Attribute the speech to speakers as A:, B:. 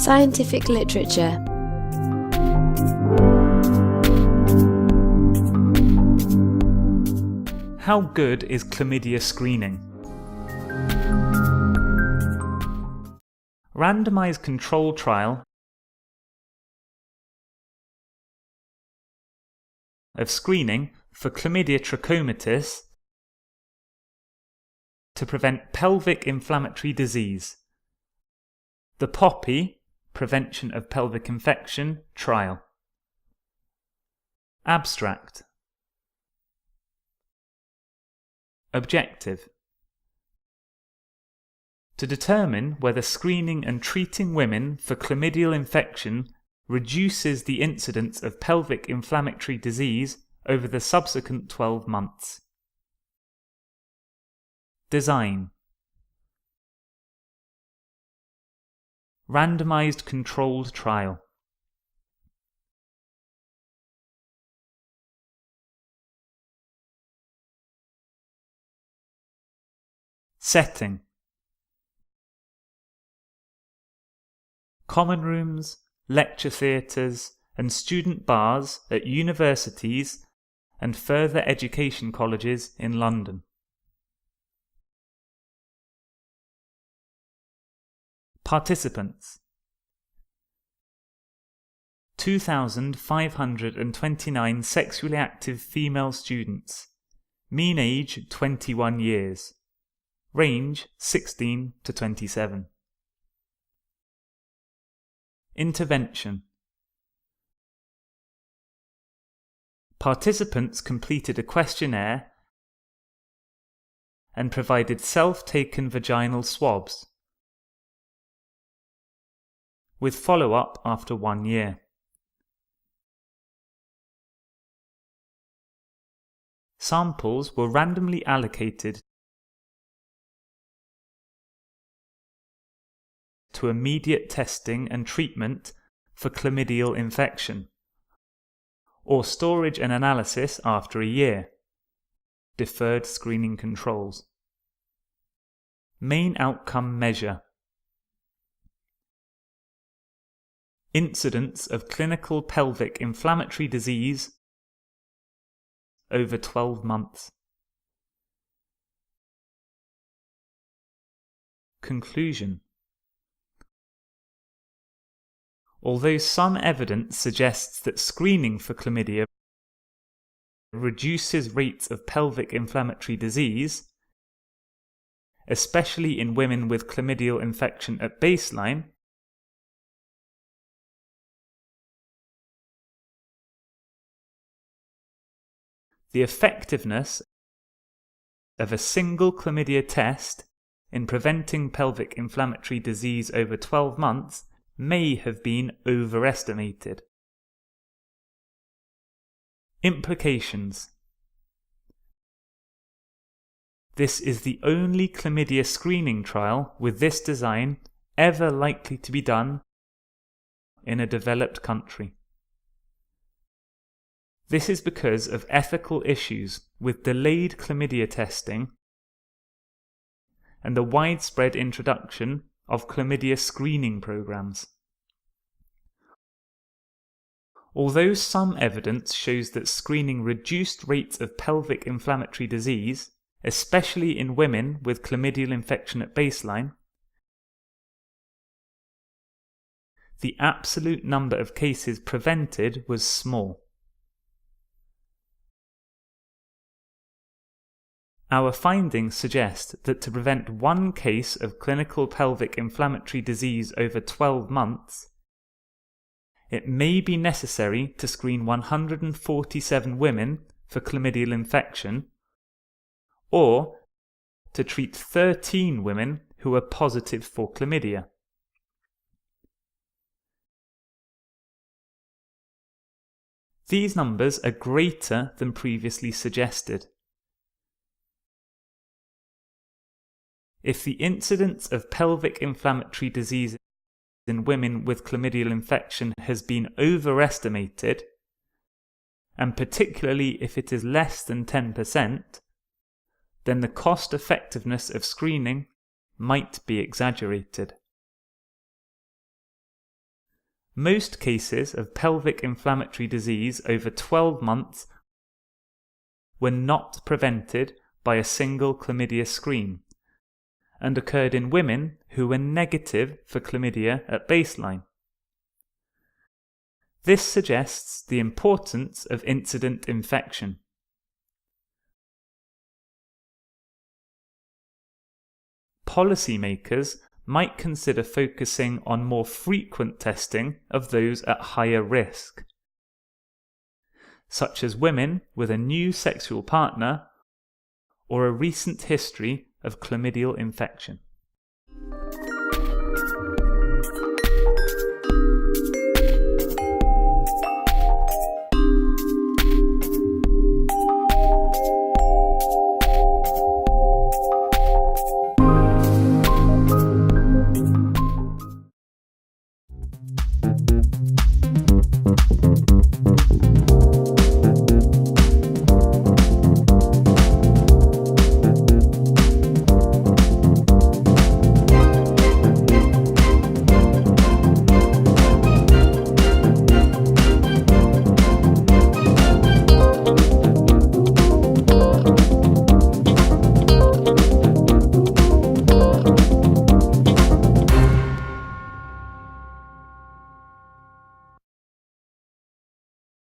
A: Scientific literature.
B: How good is chlamydia screening? Randomized control trial of screening for chlamydia trachomatis to prevent pelvic inflammatory disease. The POPI, Prevention of Pelvic Infection, trial. Abstract. Objective: to determine whether screening and treating women for chlamydial infection reduces the incidence of pelvic inflammatory disease over the subsequent 12 months. Design: randomized controlled trial. Setting: common rooms, lecture theatres, and student bars at universities and further education colleges in London. Participants: 2,529 sexually active female students, mean age 21 years. Range 16 to 27. Intervention: participants completed a questionnaire and provided self-taken vaginal swabs, with follow-up after 1 year. Samples were randomly allocated to immediate testing and treatment for chlamydial infection, or storage and analysis after a year. Deferred screening controls. Main outcome measure: incidence of clinical pelvic inflammatory disease over 12 months. Conclusion: although some evidence suggests that screening for chlamydia reduces rates of pelvic inflammatory disease, especially in women with chlamydial infection at baseline, the effectiveness of a single chlamydia test in preventing pelvic inflammatory disease over 12 months may have been overestimated. Implications: this is the only chlamydia screening trial with this design ever likely to be done in a developed country. This is because of ethical issues with delayed chlamydia testing and the widespread introduction of chlamydia screening programs. Although some evidence shows that screening reduced rates of pelvic inflammatory disease, especially in women with chlamydial infection at baseline, the absolute number of cases prevented was small. Our findings suggest that to prevent 1 case of clinical pelvic inflammatory disease over 12 months, it may be necessary to screen 147 women for chlamydial infection, or to treat 13 women who are positive for chlamydia. These numbers are greater than previously suggested. If the incidence of pelvic inflammatory disease in women with chlamydial infection has been overestimated, and particularly if it is less than 10%, then the cost effectiveness of screening might be exaggerated. Most cases of pelvic inflammatory disease over 12 months were not prevented by a single chlamydia screen and occurred in women who were negative for chlamydia at baseline. This suggests the importance of incident infection. Policymakers might consider focusing on more frequent testing of those at higher risk, such as women with a new sexual partner or a recent history of chlamydial infection.